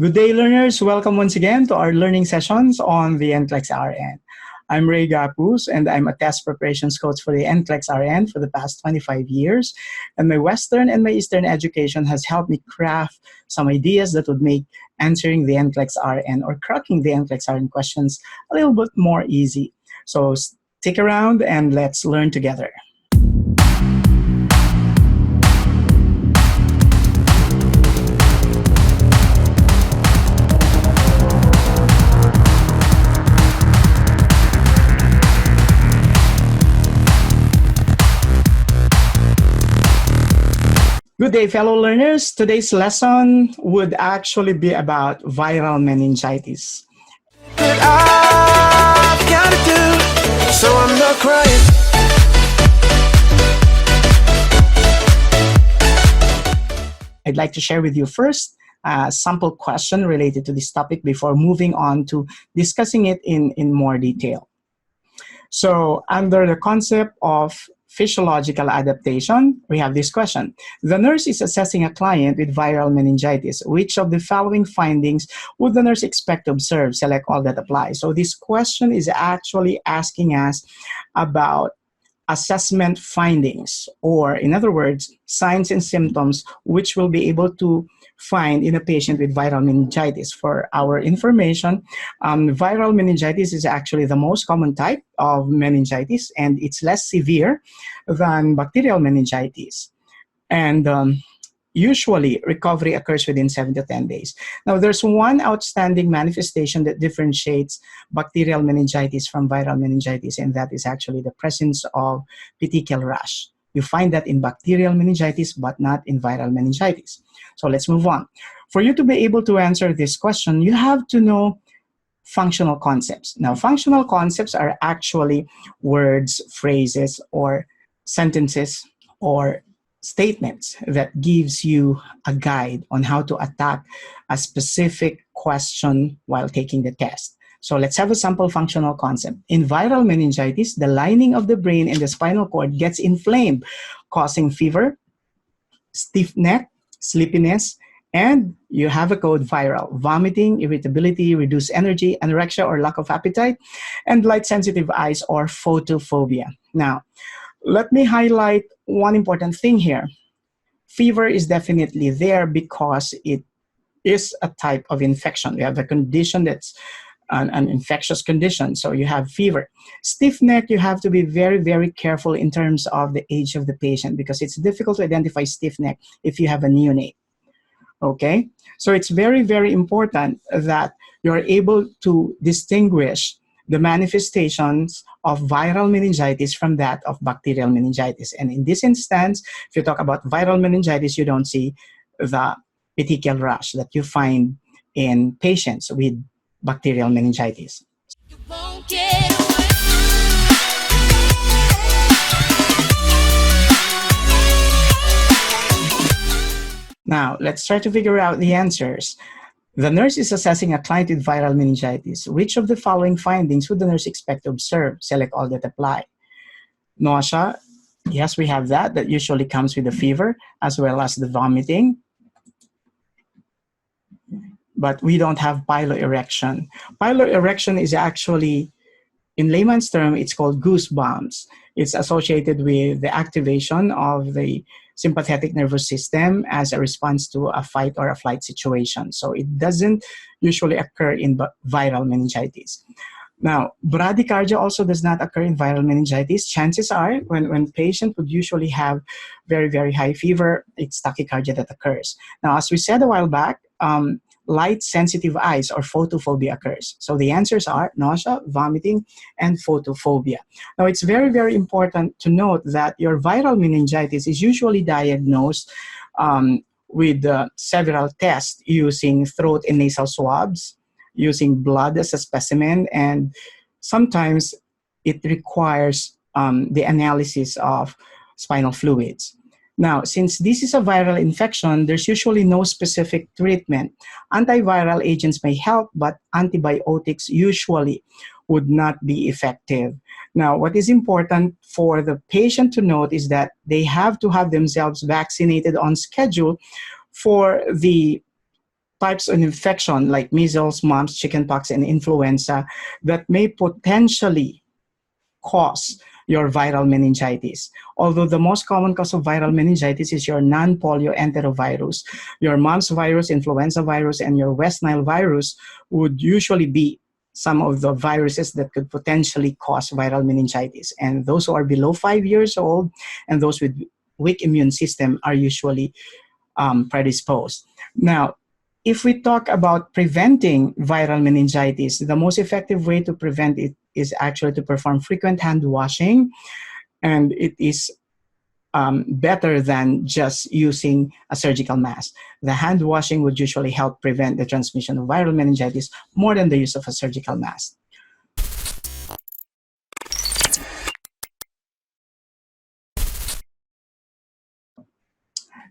Good day, learners. Welcome once again to our learning sessions on the NCLEX RN. I'm Gapuz, and I'm a test preparations coach for the NCLEX RN for the past 25 years. And my Western and my Eastern education has helped me craft some ideas that would make answering the NCLEX RN or cracking the NCLEX RN questions a little bit more easy. So stick around and let's learn together. Good day, fellow learners. Today's lesson would actually be about viral meningitis. I've gotta do, so I'm not crying. I'd like to share with you first a sample question related to this topic before moving on to discussing it in more detail. So under the concept of physiological adaptation, we have this question. The nurse is assessing a client with viral meningitis. Which of the following findings would the nurse expect to observe? Select all that apply. So this question is actually asking us about assessment findings, or in other words, signs and symptoms which we'll be able to find in a patient with viral meningitis. For our information, viral meningitis is actually the most common type of meningitis, and it's less severe than bacterial meningitis. And usually, recovery occurs within 7 to 10 days. Now, there's one outstanding manifestation that differentiates bacterial meningitis from viral meningitis, and that is actually the presence of petechial rash. You find that in bacterial meningitis, but not in viral meningitis. So let's move on. For you to be able to answer this question, you have to know functional concepts. Now, functional concepts are actually words, phrases, or sentences, or statements that gives you a guide on how to attack a specific question while taking the test. So let's have a sample functional concept. In viral meningitis, the lining of the brain and the spinal cord gets inflamed, causing fever, stiff neck, sleepiness, and you have a code viral: vomiting, irritability, reduced energy, anorexia or lack of appetite, and light-sensitive eyes or photophobia. Now, let me highlight one important thing here. Fever is definitely there because it is a type of infection. We have a condition that's an infectious condition, so you have fever. Stiff neck, you have to be very, very careful in terms of the age of the patient because it's difficult to identify stiff neck if you have a neonate. Okay, so it's very, very important that you're able to distinguish the manifestations of viral meningitis from that of bacterial meningitis. And in this instance, if you talk about viral meningitis, you don't see the petechial rash that you find in patients with bacterial meningitis. You won't get away. Now, let's try to figure out the answers. The nurse is assessing a client with viral meningitis. Which of the following findings would the nurse expect to observe? Select all that apply. Nausea, yes, we have that. That usually comes with the fever as well as the vomiting. But we don't have piloerection. Piloerection is actually, in layman's term, it's called goosebumps. It's associated with the activation of the sympathetic nervous system as a response to a fight or a flight situation. So it doesn't usually occur in viral meningitis. Now, bradycardia also does not occur in viral meningitis. Chances are, when patient would usually have very, very high fever, it's tachycardia that occurs. Now, as we said a while back, light-sensitive eyes or photophobia occurs. So the answers are nausea, vomiting, and photophobia. Now, it's very, very important to note that your viral meningitis is usually diagnosed with several tests using throat and nasal swabs, using blood as a specimen, and sometimes it requires the analysis of spinal fluids. Now, since this is a viral infection, there's usually no specific treatment. Antiviral agents may help, but antibiotics usually would not be effective. Now, what is important for the patient to note is that they have to have themselves vaccinated on schedule for the types of infection like measles, mumps, chickenpox, and influenza that may potentially cause your viral meningitis. Although the most common cause of viral meningitis is your non-polio enterovirus, your mumps virus, influenza virus, and your West Nile virus would usually be some of the viruses that could potentially cause viral meningitis. And those who are below 5 years old and those with weak immune system are usually predisposed. Now, if we talk about preventing viral meningitis, the most effective way to prevent it is actually to perform frequent hand washing, and it is better than just using a surgical mask. The hand washing would usually help prevent the transmission of viral meningitis more than the use of a surgical mask.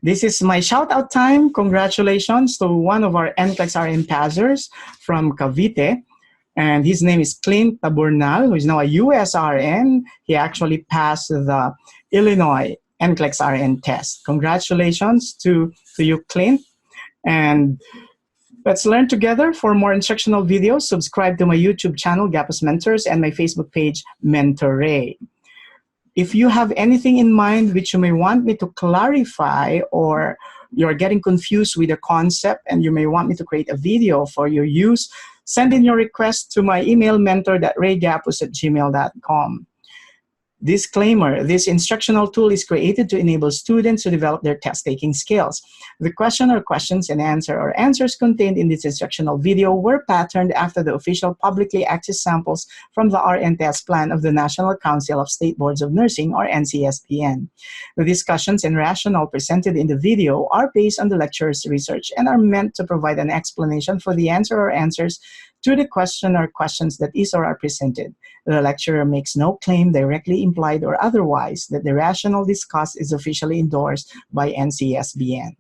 This is my shout out time. Congratulations to one of our NCLEX RN passers from Cavite. And his name is Clint Taburnal, who is now a US RN. He actually passed the Illinois NCLEX RN test. Congratulations to you, Clint. And let's learn together. For more instructional videos, subscribe to my YouTube channel, Gapuz Mentors, and my Facebook page, Mentore. If you have anything in mind which you may want me to clarify, or you're getting confused with the concept and you may want me to create a video for your use, send in your request to my email, mentor.raygapuz@gmail.com. Disclaimer, this instructional tool is created to enable students to develop their test-taking skills. The question or questions and answer or answers contained in this instructional video were patterned after the official publicly accessed samples from the RN test plan of the National Council of State Boards of Nursing, or NCSBN. The discussions and rationale presented in the video are based on the lecturer's research and are meant to provide an explanation for the answer or answers to the question or questions that is or are presented. The lecturer makes no claim, directly implied or otherwise, that the rationale discussed is officially endorsed by NCSBN.